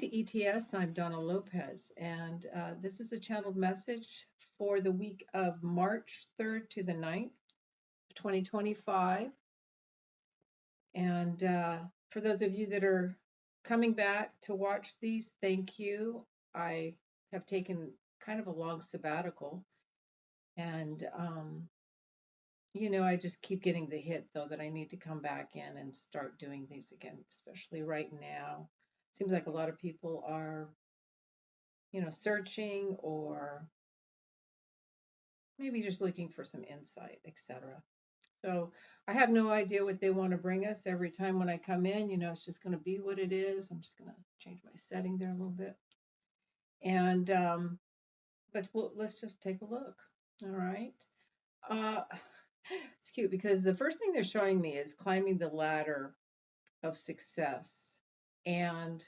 to ETS. I'm Donna Lopez, and this is a channeled message for the week of March 3rd to the 9th, 2025. And for those of you that are coming back to watch these, thank you. I have taken kind of a long sabbatical, and I just keep getting the hit though that I need to come back in and start doing these again, especially right now. Seems like a lot of people are searching or maybe just looking for some insight, etc. So I have no idea what they want to bring us every time when I come in. It's just going to be what it is. I'm just going to change my setting there a little bit. And, but let's just take a look. All right. Uh, it's cute because the first thing they're showing me is climbing the ladder of success. And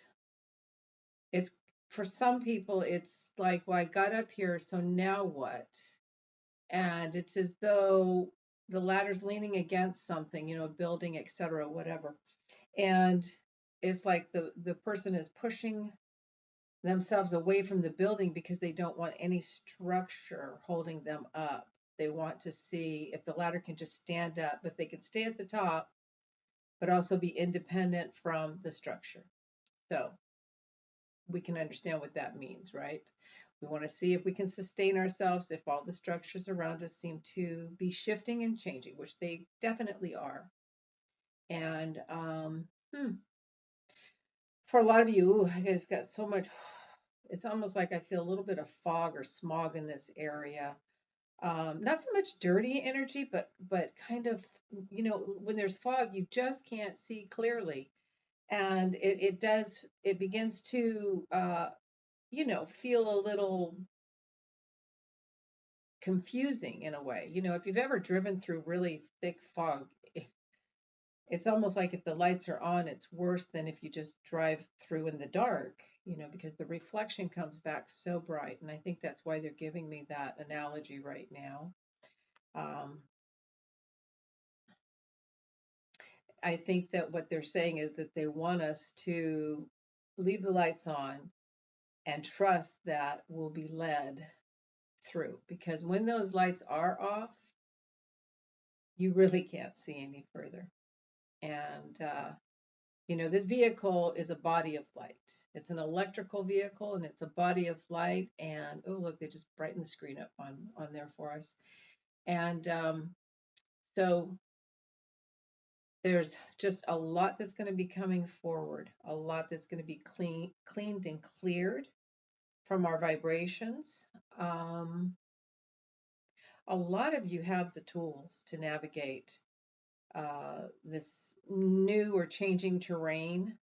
it's for some people, it's like, well, I got up here, so now what? And it's as though the ladder's leaning against something, building, etc., whatever. And it's like the person is pushing themselves away from the building because they don't want any structure holding them up. They want to see if the ladder can just stand up, if they can stay at the top, but also be independent from the structure. So we can understand what that means, right? We want to see if we can sustain ourselves if all the structures around us seem to be shifting and changing, which they definitely are. And for a lot of you, I just got so much, it's almost like I feel a little bit of fog or smog in this area. Not so much dirty energy, but kind of, when there's fog, you just can't see clearly. And it begins to, feel a little confusing in a way. If you've ever driven through really thick fog, it's almost like if the lights are on, it's worse than if you just drive through in the dark, because the reflection comes back so bright. And I think that's why they're giving me that analogy right now. I think that what they're saying is that they want us to leave the lights on and trust that we'll be led through, because when those lights are off, you really can't see any further. And, this vehicle is a body of light. It's an electrical vehicle and it's a body of light. And oh, look, they just brightened the screen up on there for us. And so there's just a lot that's going to be coming forward, a lot that's going to be cleaned and cleared from our vibrations. A lot of you have the tools to navigate this new or changing terrain.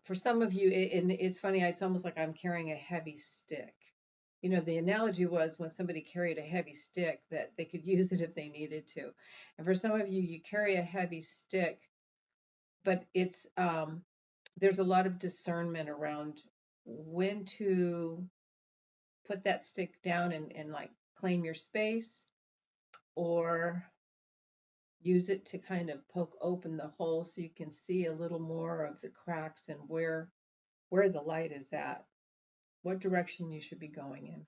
For some of you, and it's funny, it's almost like I'm carrying a heavy stick. The analogy was when somebody carried a heavy stick that they could use it if they needed to. And for some of you, you carry a heavy stick, but it's there's a lot of discernment around when to put that stick down and like claim your space, or use it to kind of poke open the hole so you can see a little more of the cracks and where the light is at, what direction you should be going in.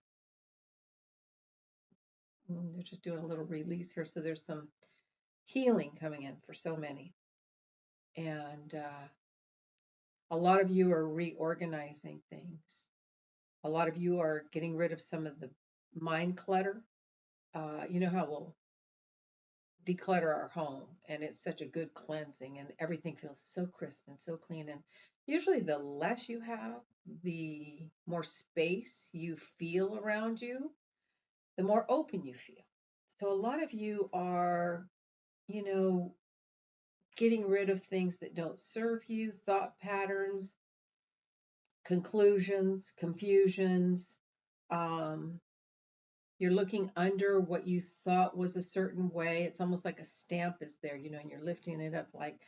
They're just doing a little release here, so there's some healing coming in for so many. And a lot of you are reorganizing things. A lot of you are getting rid of some of the mind clutter. You know how we'll declutter our home and it's such a good cleansing and everything feels so crisp and so clean. And usually the less you have, the more space you feel around you, the more open you feel. So a lot of you are, getting rid of things that don't serve you, thought patterns, conclusions, confusions. You're looking under what you thought was a certain way. It's almost like a stamp is there, and you're lifting it up like,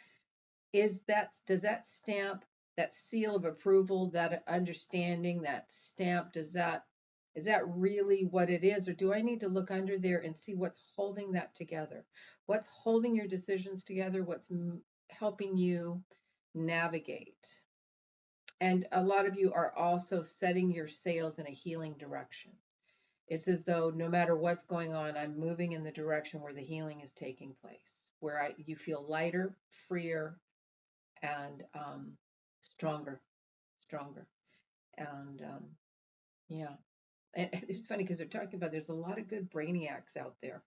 does that stamp, that seal of approval, that understanding, that stamp, is that really what it is? Or do I need to look under there and see what's holding that together? What's holding your decisions together? What's helping you navigate? And a lot of you are also setting your sails in a healing direction. It's as though no matter what's going on, I'm moving in the direction where the healing is taking place, where you feel lighter, freer, and stronger, stronger. And yeah, and it's funny because they're talking about there's a lot of good brainiacs out there.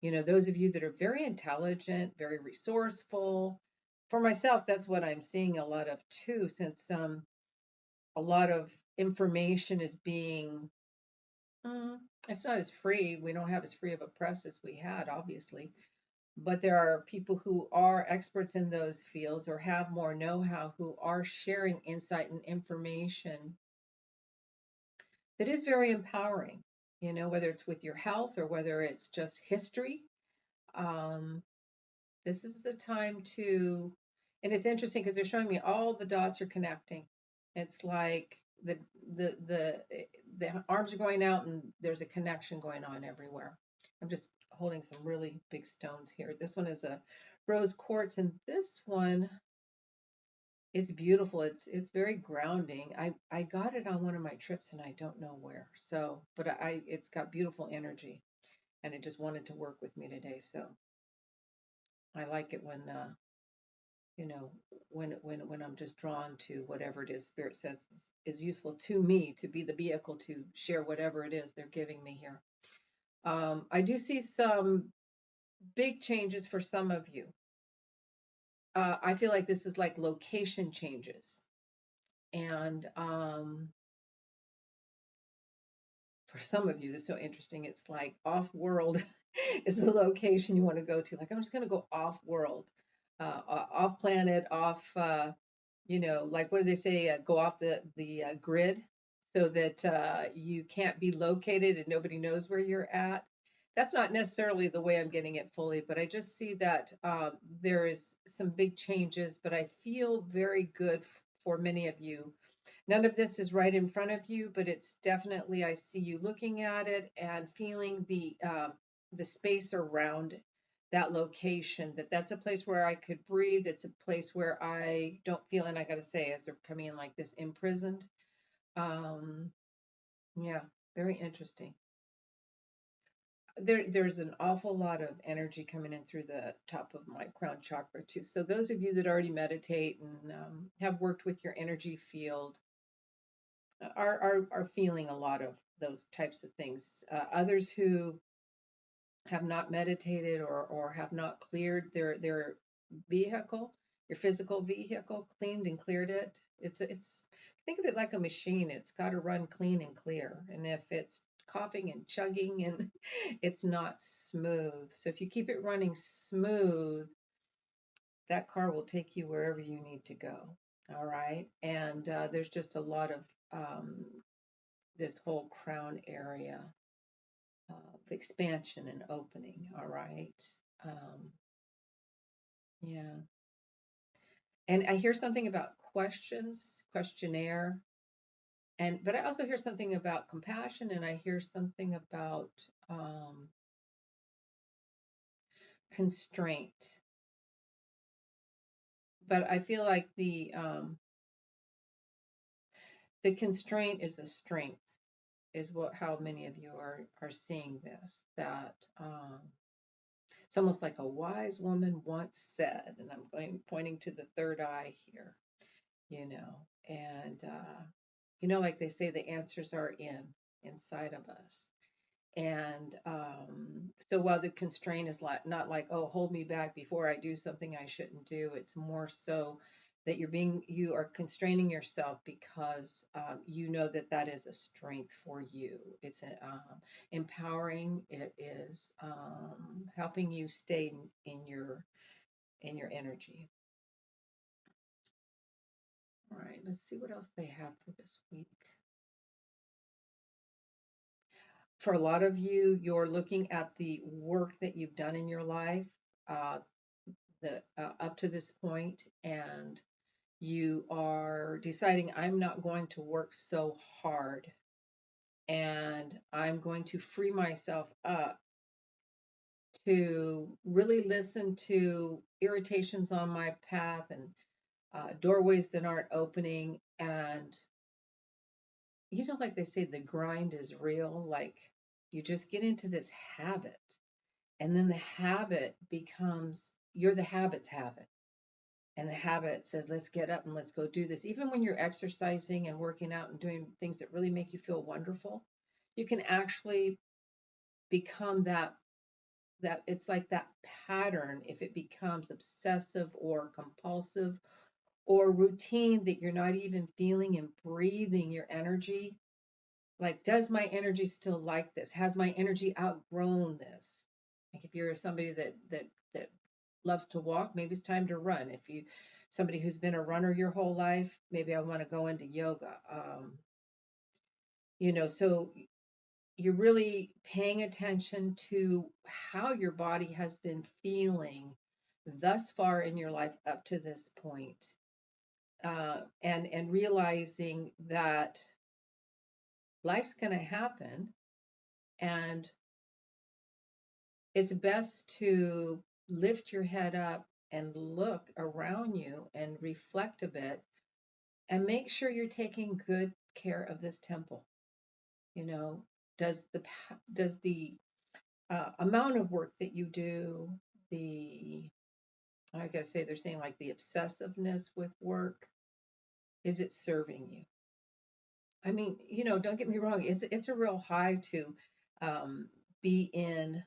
Those of you that are very intelligent, very resourceful. For myself, that's what I'm seeing a lot of too, since a lot of information is being, mm, it's not as free. We don't have as free of a press as we had, obviously. But there are people who are experts in those fields or have more know how who are sharing insight and information that is very empowering, whether it's with your health or whether it's just history. Um, this is the time to, and it's interesting because they're showing me all the dots are connecting. It's like the the the arms are going out and there's a connection going on everywhere. I'm just holding some really big stones here. This one is a rose quartz, and this one, it's beautiful. It's very grounding. I got it on one of my trips and I don't know where. So, but it's got beautiful energy and it just wanted to work with me today. So I like it when you know when I'm just drawn to whatever it is Spirit says is useful to me to be the vehicle to share whatever it is they're giving me here. I do see some big changes for some of you. I feel like this is like location changes, and for some of you, that's so interesting. It's like off world is the location you want to go to. Like, I'm just going to go off world, off planet, off, like what do they say? Go off the grid so that you can't be located and nobody knows where you're at. That's not necessarily the way I'm getting it fully, but I just see that there is some big changes, but I feel very good for many of you. None of this is right in front of you, but it's definitely, I see you looking at it and feeling the space around that location, that's a place where I could breathe. It's a place where I don't feel, and I got to say, as they're coming in like this, imprisoned. Um, yeah, very interesting. There's an awful lot of energy coming in through the top of my crown chakra too. So those of you that already meditate and have worked with your energy field, are feeling a lot of those types of things. Others who have not meditated or have not cleared their vehicle, your physical vehicle, cleaned and cleared it. It's think of it like a machine. It's got to run clean and clear. And if it's coughing and chugging and it's not smooth. So if you keep it running smooth, that car will take you wherever you need to go. All right. And there's just a lot of this whole crown area of expansion and opening. All right. Um, yeah. And I hear something about questions, questionnaire, but I also hear something about compassion, and I hear something about um, constraint. But I feel like the constraint is a strength, is what how many of you are seeing this. That it's almost like a wise woman once said, and I'm going pointing to the third eye here, and like they say, the answers are inside of us. And so while the constraint is not like, oh, hold me back before I do something I shouldn't do, it's more so that you are constraining yourself because you know that is a strength for you. It's empowering. It is helping you stay in your energy. All right, let's see what else they have for this week. For a lot of you, you're looking at the work that you've done in your life, uh, the up to this point, and you are deciding, I'm not going to work so hard, and I'm going to free myself up to really listen to irritations on my path and doorways that aren't opening, And, like they say, the grind is real. Like you just get into this habit, and then the habit becomes, you're the habit's habit. And the habit says, let's get up and let's go do this. Even when you're exercising and working out and doing things that really make you feel wonderful, you can actually become that it's like that pattern. If it becomes obsessive or compulsive or routine that you're not even feeling and breathing your energy, like, does my energy still like this? Has my energy outgrown this? Like if you're somebody that loves to walk, maybe it's time to run. If you somebody who's been a runner your whole life, maybe I want to go into yoga. So you're really paying attention to how your body has been feeling thus far in your life up to this point, and realizing that life's going to happen, and it's best to lift your head up and look around you and reflect a bit and make sure you're taking good care of this temple. You know, does the amount of work that you do, the I gotta say, they're saying like the obsessiveness with work, is it serving you? I mean, don't get me wrong, it's a real high to be in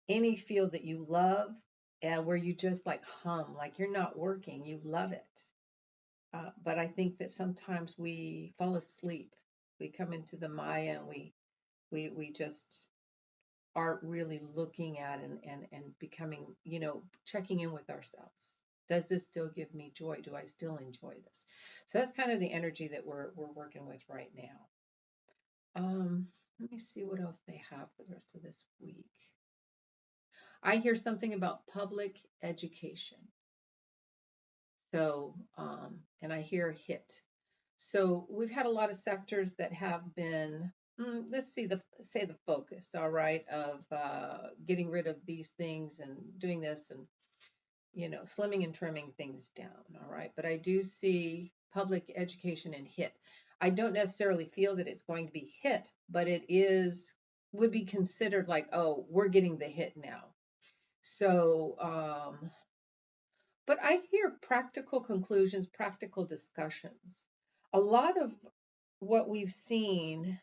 any field that you love, and where you just like hum, like you're not working, you love it. But I think that sometimes we fall asleep. We come into the Maya, and we just aren't really looking at and becoming, checking in with ourselves. Does this still give me joy? Do I still enjoy this? So that's kind of the energy that we're working with right now. Let me see what else they have for the rest of this week. I hear something about public education. So, and I hear hit. So we've had a lot of sectors that have been, let's see, say the focus, all right, of getting rid of these things and doing this, and slimming and trimming things down, all right. But I do see public education and hit. I don't necessarily feel that it's going to be hit, but would be considered like, oh, we're getting the hit now. So, but I hear practical conclusions, practical discussions. A lot of what we've seen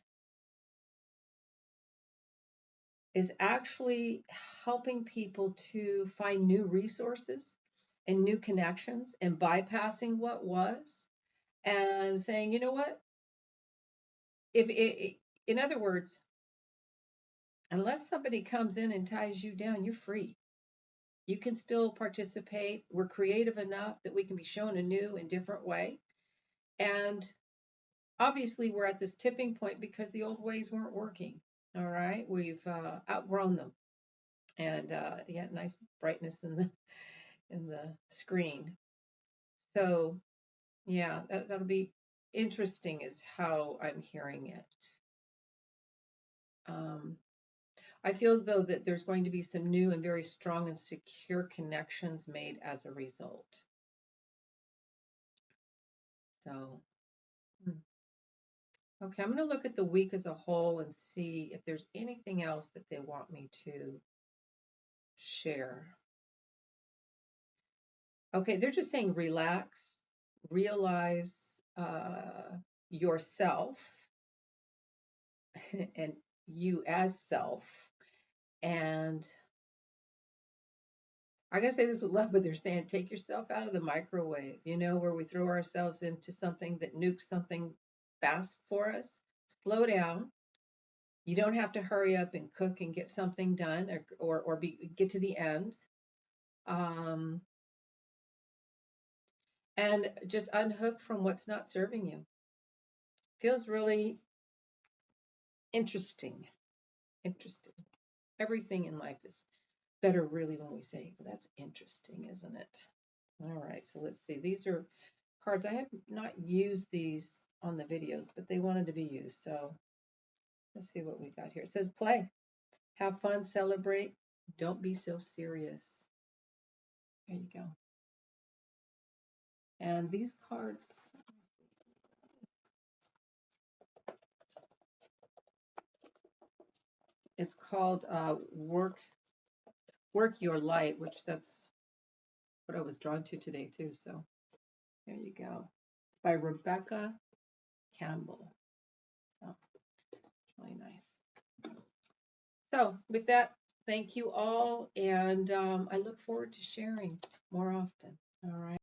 is actually helping people to find new resources and new connections, and bypassing what was, and saying, you know what, if it, in other words, unless somebody comes in and ties you down, you're free. You can still participate. We're creative enough that we can be shown a new and different way. And obviously, we're at this tipping point because the old ways weren't working. All right, we've outgrown them, and yeah, nice brightness in the screen. So yeah, that'll be interesting, is how I'm hearing it. Um, I feel though that there's going to be some new and very strong and secure connections made as a result. So, okay, I'm going to look at the week as a whole and see if there's anything else that they want me to share. Okay, they're just saying relax, realize yourself and you as self. And I gotta say this with love, but they're saying take yourself out of the microwave, where we throw ourselves into something that nukes something fast for us. Slow down. You don't have to hurry up and cook and get something done, or get to the end. Um, and just unhook from what's not serving you. Feels really interesting. Interesting. Everything in life is better, really, when we say, well, that's interesting, isn't it? All right, so let's see. These are cards. I have not used these on the videos, but they wanted to be used. So let's see what we got here. It says play, have fun, celebrate, don't be so serious. There you go. And these cards, It's called Work Your Light, which that's what I was drawn to today too. So there you go. By Rebecca Campbell. Oh, it's really nice. So with that, thank you all, and I look forward to sharing more often. All right.